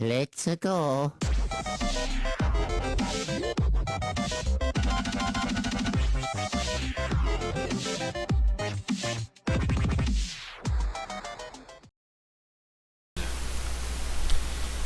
Let's go.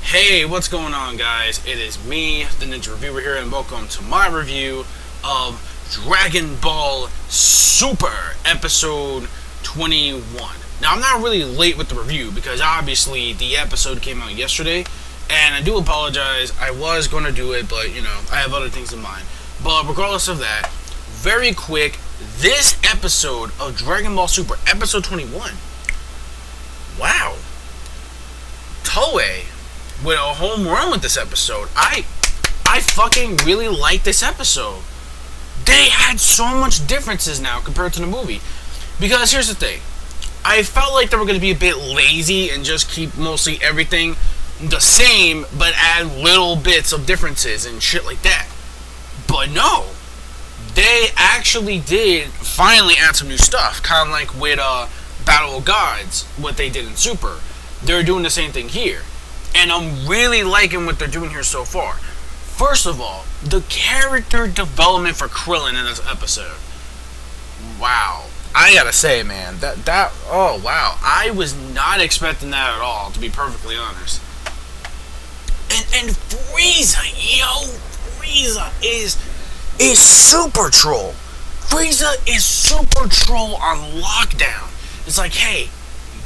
Hey, what's going on, guys? It is me, the Ninja Reviewer here, and welcome to my review of Dragon Ball Super Episode 21. Now, I'm not really late with the review because obviously the episode came out yesterday, and I do apologize. I was going to do it, but you know, I have other things in mind. But regardless of that, very quick, this episode of Dragon Ball Super Episode 21. Wow. Toei with a home run with this episode. I fucking really like this episode. They had so much differences now compared to the movie. Because here's the thing. I felt like they were going to be a bit lazy and just keep mostly everything the same, but add little bits of differences and shit like that. But no. They actually did finally add some new stuff. Kind of like with Battle of Gods, what they did in Super. They're doing the same thing here. And I'm really liking what they're doing here so far. First of all, the character development for Krillin in this episode. Wow. I gotta say, man, oh wow. I was not expecting that at all, to be perfectly honest. And Frieza, Frieza is Super Troll. Frieza is Super Troll on lockdown. It's like, hey,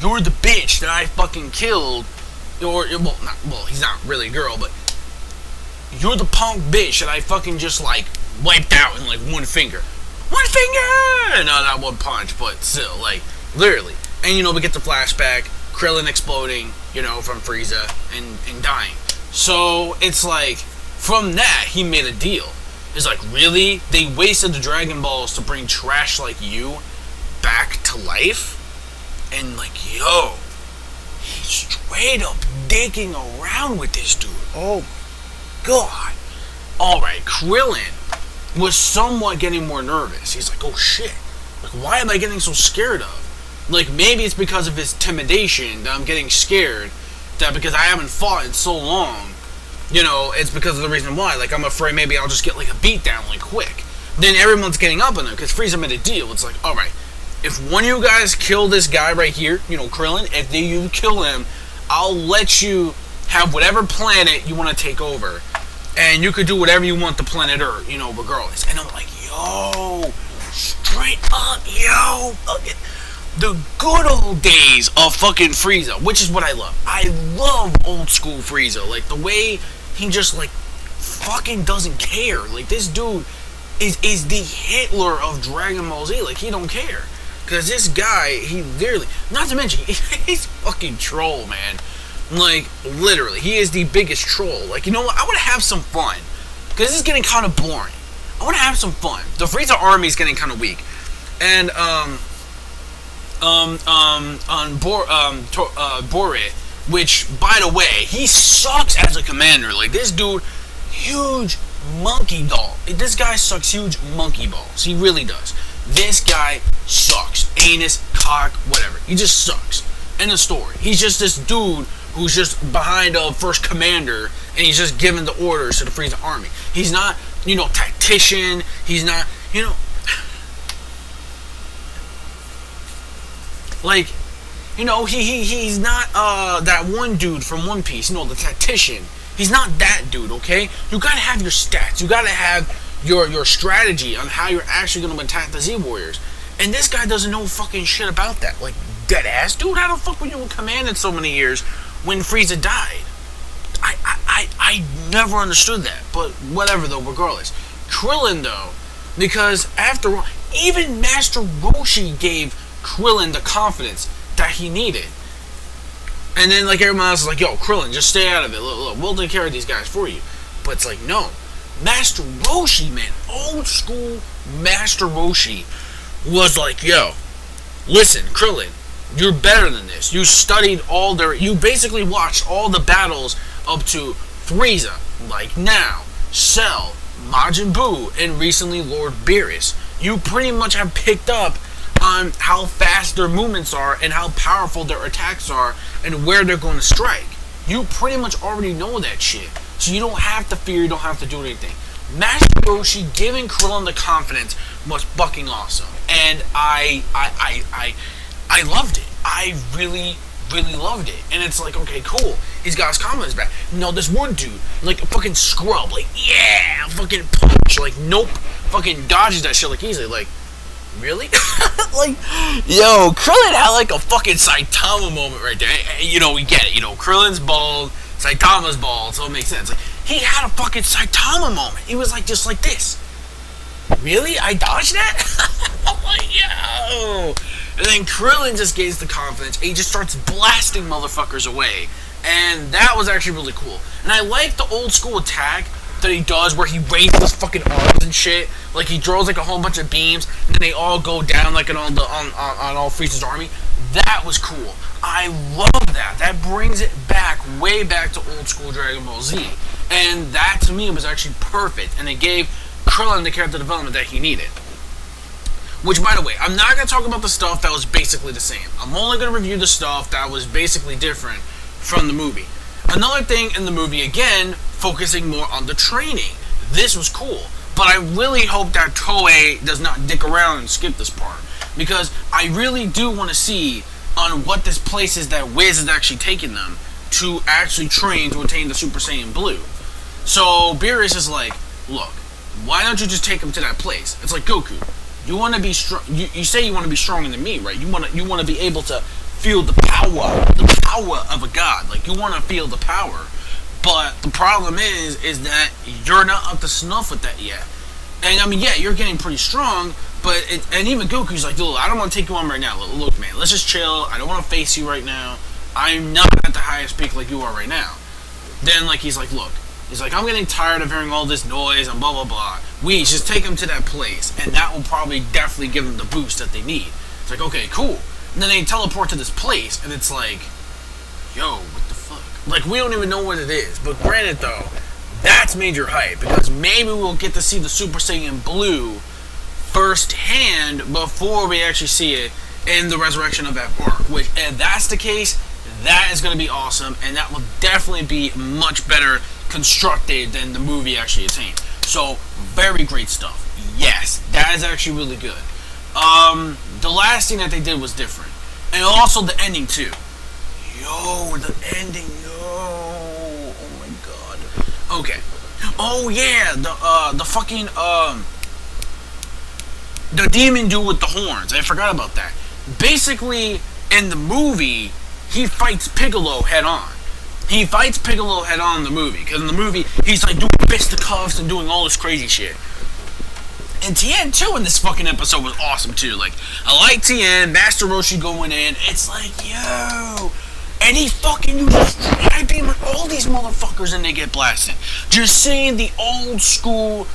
you're the bitch that I fucking killed. Well, he's not really a girl, but you're the punk bitch that I fucking just like wiped out in like one finger. One finger! No, not one punch, but still, like, literally. And you know, we get the flashback, Krillin exploding, you know, from Frieza and dying. So it's like, from that, he made a deal. It's like, really? They wasted the Dragon Balls to bring trash like you back to life? And like, yo, he's straight up dicking around with this dude. Oh, God. Alright, Krillin was somewhat getting more nervous. He's like, oh shit. Like, why am I getting so scared of? Like, maybe it's because of his intimidation that I'm getting scared. That because I haven't fought in so long, you know, it's because of the reason why. Like, I'm afraid maybe I'll just get like a beat down like quick. Then everyone's getting up on him because Frieza made a deal. It's like, alright, if one of you guys kill this guy right here, you know, Krillin, if you kill him, I'll let you have whatever planet you want to take over. And you could do whatever you want the planet Earth, you know, regardless. And I'm like, yo, straight up, yo. The good old days of fucking Frieza, which is what I love. I love old school Frieza. Like, the way he just, like, fucking doesn't care. Like, this dude is the Hitler of Dragon Ball Z. Like, he don't care. Because this guy, he literally, not to mention, he's fucking troll, man. Like, literally, he is the biggest troll. Like, you know what? I want to have some fun. Because this is getting kind of boring. I want to have some fun. The Frieza army is getting kind of weak. And, Bore, which, by the way, he sucks as a commander. Like, this dude, huge monkey doll. This guy sucks huge monkey balls. He really does. This guy sucks. Anus, cock, whatever. He just sucks. End of story. He's just this dude who's just behind a first commander, and he's just giving the orders to the Frieza army. He's not, you know, tactician. He's not, you know, like, you know, he's not that one dude from One Piece, you know, the tactician. He's not that dude, okay? You gotta have your stats. You gotta have your strategy on how you're actually gonna attack the Z Warriors. And this guy doesn't know fucking shit about that. Like, dead ass, dude, how the fuck were you in command in so many years when Frieza died? I never understood that. But whatever though, regardless. Krillin though, because after all, even Master Roshi gave Krillin the confidence that he needed. And then like everyone else is like, yo, Krillin, just stay out of it. Look, we'll take care of these guys for you. But it's like, no. Master Roshi, man, old school Master Roshi was like, yo, listen, Krillin, you're better than this. You studied you basically watched all the battles up to Frieza, like now, Cell, Majin Buu, and recently Lord Beerus. You pretty much have picked up on how fast their movements are and how powerful their attacks are and where they're going to strike. You pretty much already know that shit. So you don't have to fear, you don't have to do anything. Master Roshi giving Krillin the confidence was fucking awesome. And I loved it. I really loved it. And it's like, okay, cool. He's got his confidence back. No, this one dude, like a fucking scrub, like, yeah, fucking punch, like, nope, fucking dodges that shit like easily, like, really? Like, yo, Krillin had like a fucking Saitama moment right there. You know, we get it. You know, Krillin's bald, Saitama's bald, so it makes sense. Like, he had a fucking Saitama moment. He was like, just like this. Really? I dodged that? I'm like, yo. And then Krillin just gains the confidence, and he just starts blasting motherfuckers away. And that was actually really cool. And I like the old school attack that he does where he raises his fucking arms and shit. Like, he draws like a whole bunch of beams, and then they all go down like on all Frieza's army. That was cool. I love that. That brings it back, way back to old school Dragon Ball Z. And that, to me, was actually perfect. And it gave Krillin the character development that he needed. Which, by the way, I'm not going to talk about the stuff that was basically the same. I'm only going to review the stuff that was basically different from the movie. Another thing in the movie, again, focusing more on the training. This was cool. But I really hope that Toei does not dick around and skip this part. Because I really do want to see on what this place is that Wiz is actually taking them to actually train to attain the Super Saiyan Blue. So Beerus is like, look, why don't you just take him to that place? It's like, Goku, you want to be strong. You say you want to be stronger than me, right? You want to be able to feel the power of a god. Like, you want to feel the power. But the problem is that you're not up to snuff with that yet. And I mean, yeah, you're getting pretty strong, but and even Goku's like, dude, I don't want to take you on right now. Look, man, let's just chill. I don't want to face you right now. I'm not at the highest peak like you are right now. Then, like, he's like, look, he's like, I'm getting tired of hearing all this noise and blah, blah, blah. We just take him to that place, and that will probably definitely give them the boost that they need. It's like, okay, cool. And then they teleport to this place, and it's like, yo, what the fuck? Like, we don't even know what it is. But granted, though, that's major hype, because maybe we'll get to see the Super Saiyan Blue firsthand before we actually see it in the resurrection of that arc. Which, if that's the case, that is going to be awesome, and that will definitely be much better constructed than the movie actually attained. So, very great stuff. Yes, that is actually really good. The last thing that they did was different. And also the ending, too. Yo, the ending, yo. Oh my god. Okay. Oh yeah, the fucking, the demon dude with the horns. I forgot about that. Basically, in the movie, he fights Piccolo head on. He fights Piccolo head on in the movie. Because in the movie, he's like doing fisticuffs and doing all this crazy shit. And Tien, too, in this fucking episode was awesome, too. Like, I like Tien, Master Roshi going in. It's like, yo. And he fucking uses Tri-Beam on all these motherfuckers and they get blasted. Just seeing the old school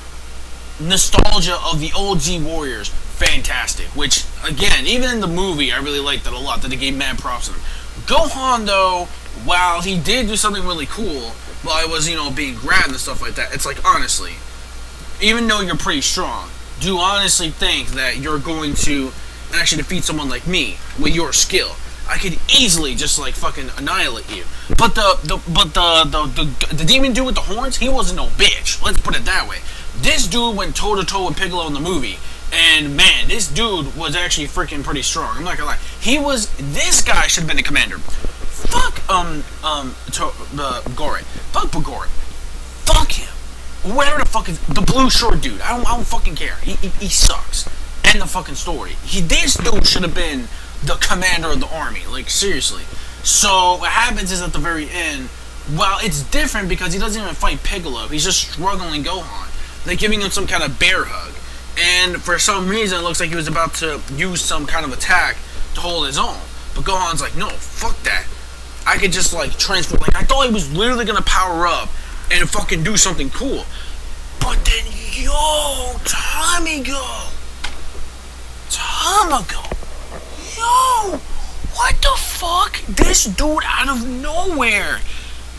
nostalgia of the old Z Warriors, fantastic. Which, again, even in the movie, I really liked that a lot, that they gave mad props to him. Gohan, though, while he did do something really cool, while I was, being grabbed and stuff like that, it's like, honestly, even though you're pretty strong, do you honestly think that you're going to actually defeat someone like me with your skill? I could easily just like fucking annihilate you. But the demon dude with the horns, he wasn't no bitch. Let's put it that way. This dude went toe to toe with Piccolo in the movie, and man, this dude was actually freaking pretty strong. I'm not gonna lie. This guy should have been the commander. Fuck Gore. Fuck Bagore. Fuck him. Whatever the fuck is the blue short dude. I don't fucking care. He sucks. End the fucking story. This dude should have been the commander of the army. Like, seriously. So what happens is at the very end, well, it's different because he doesn't even fight Piccolo. He's just struggling Gohan. They're giving him some kind of bear hug. And for some reason, it looks like he was about to use some kind of attack to hold his own. But Gohan's like, no, fuck that. I could just, like, transfer. Like, I thought he was literally going to power up and fucking do something cool. But then, yo, Tamago. Yo, what the fuck? This dude out of nowhere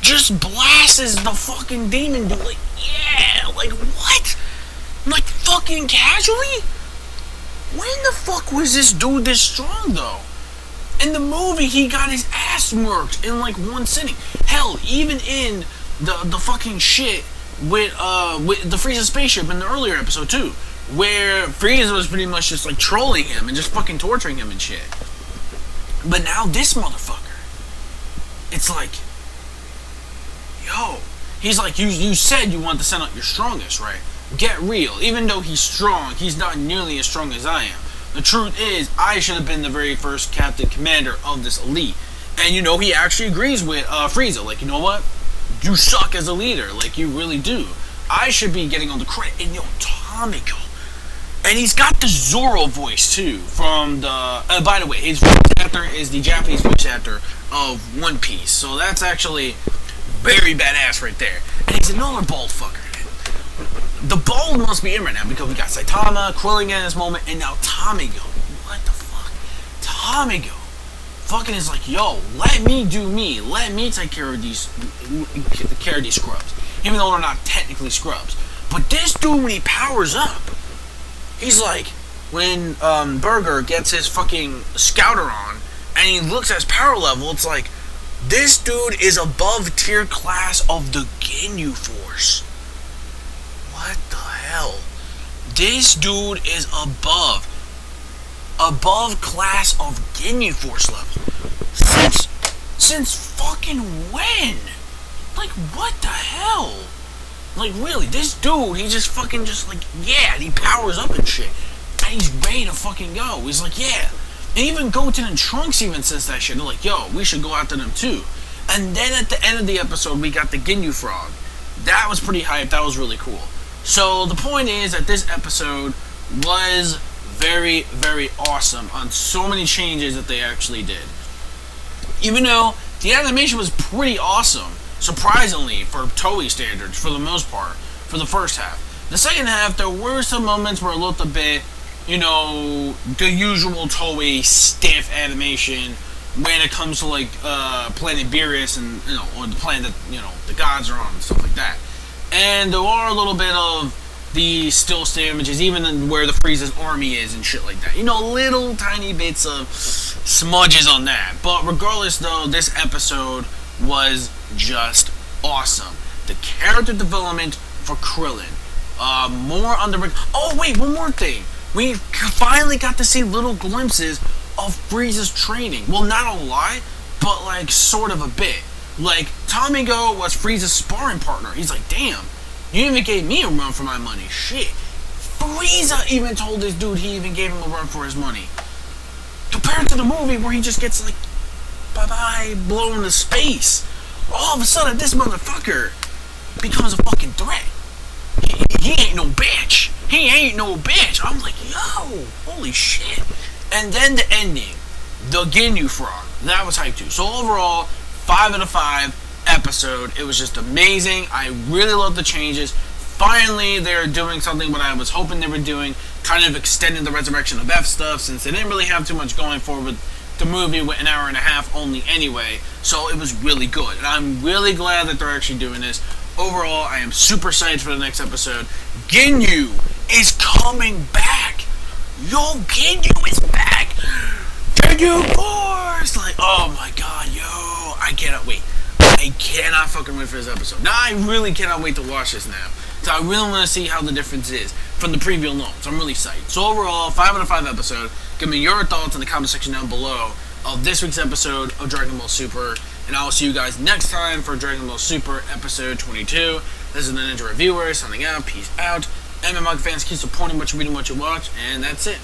just blasts the fucking demon dude. Like, yeah, like, what? Like, fucking casually? When the fuck was this dude this strong, though? In the movie, he got his ass ass murked in like one sitting. Hell, even in the fucking shit with the Frieza spaceship in the earlier episode too, where Frieza was pretty much just like trolling him and just fucking torturing him and shit. But now this motherfucker, it's like, yo, he's like, you said you want to send out your strongest, right? Get real. Even though he's strong, he's not nearly as strong as I am. The truth is, I should have been the very first captain commander of this elite. And you know, he actually agrees with Frieza. Like, you know what? You suck as a leader. Like, you really do. I should be getting all the credit. And yo, Tomiko. And he's got the Zoro voice too. From the by the way, his voice actor is the Japanese voice actor of One Piece. So that's actually very badass right there. And he's another bald fucker. The bald must be in right now because we got Saitama, KRILLIN in this moment, and now Tomiko. What the fuck? Tomiko fucking is like, yo, let me do me. Let me take care of these scrubs. Even though they're not technically scrubs. But this dude, when he powers up, he's like, when Burger gets his fucking scouter on, and he looks at his power level, it's like, this dude is above tier class of the Ginyu Force. What the hell? This dude is above class of Ginyu Force level. Since fucking when? Like, what the hell? Like, really, this dude, he just fucking just like, yeah, he powers up and shit. And he's ready to fucking go. He's like, yeah. And even Goten and Trunks even says that shit. They're like, yo, we should go after them too. And then at the end of the episode, we got the Ginyu Frog. That was pretty hype. That was really cool. So the point is that this episode was very, very awesome on so many changes that they actually did. Even though the animation was pretty awesome, surprisingly, for Toei standards, for the most part, for the first half. The second half, there were some moments where a little bit, you know, the usual Toei stiff animation when it comes to like Planet Beerus and, you know, or the planet that, you know, the gods are on and stuff like that. And there are a little bit of the still images, even where the Frieza's army is and shit like that. You know, little tiny bits of smudges on that. But regardless, though, this episode was just awesome. The character development for KRILLIN. More on the... Oh, wait, one more thing. We finally got to see little glimpses of Frieza's training. Well, not a lot, but, like, sort of a bit. Like, Tomiko was Frieza's sparring partner. He's like, damn, you even gave me a run for my money. Shit. Frieza even told this dude he even gave him a run for his money. Compared to the movie where he just gets, like, bye-bye, blown to space. All of a sudden, this motherfucker becomes a fucking threat. He ain't no bitch. He ain't no bitch. I'm like, yo, holy shit. And then the ending, the Ginyu Frog. That was hype too. So overall, 5 out of 5 episode. It was just amazing. I really love the changes. Finally, they're doing something what I was hoping they were doing, kind of extending the Resurrection of F stuff, since they didn't really have too much going for with the movie with an hour and a half only anyway. So it was really good. And I'm really glad that they're actually doing this. Overall, I am super excited for the next episode. Ginyu is coming back. Yo, Ginyu is back. Ginyu Force. Like, oh my god, yo. I cannot wait. I cannot fucking wait for this episode. Now I really cannot wait to watch this now. So I really want to see how the difference is from the preview alone. So I'm really psyched. So overall, 5 out of 5 episode. Give me your thoughts in the comment section down below of this week's episode of Dragon Ball Super. And I will see you guys next time for Dragon Ball Super episode 22. This is the Ninja Reviewer signing out. Peace out. And my manga fans, keep supporting what you read and what you watch. And that's it.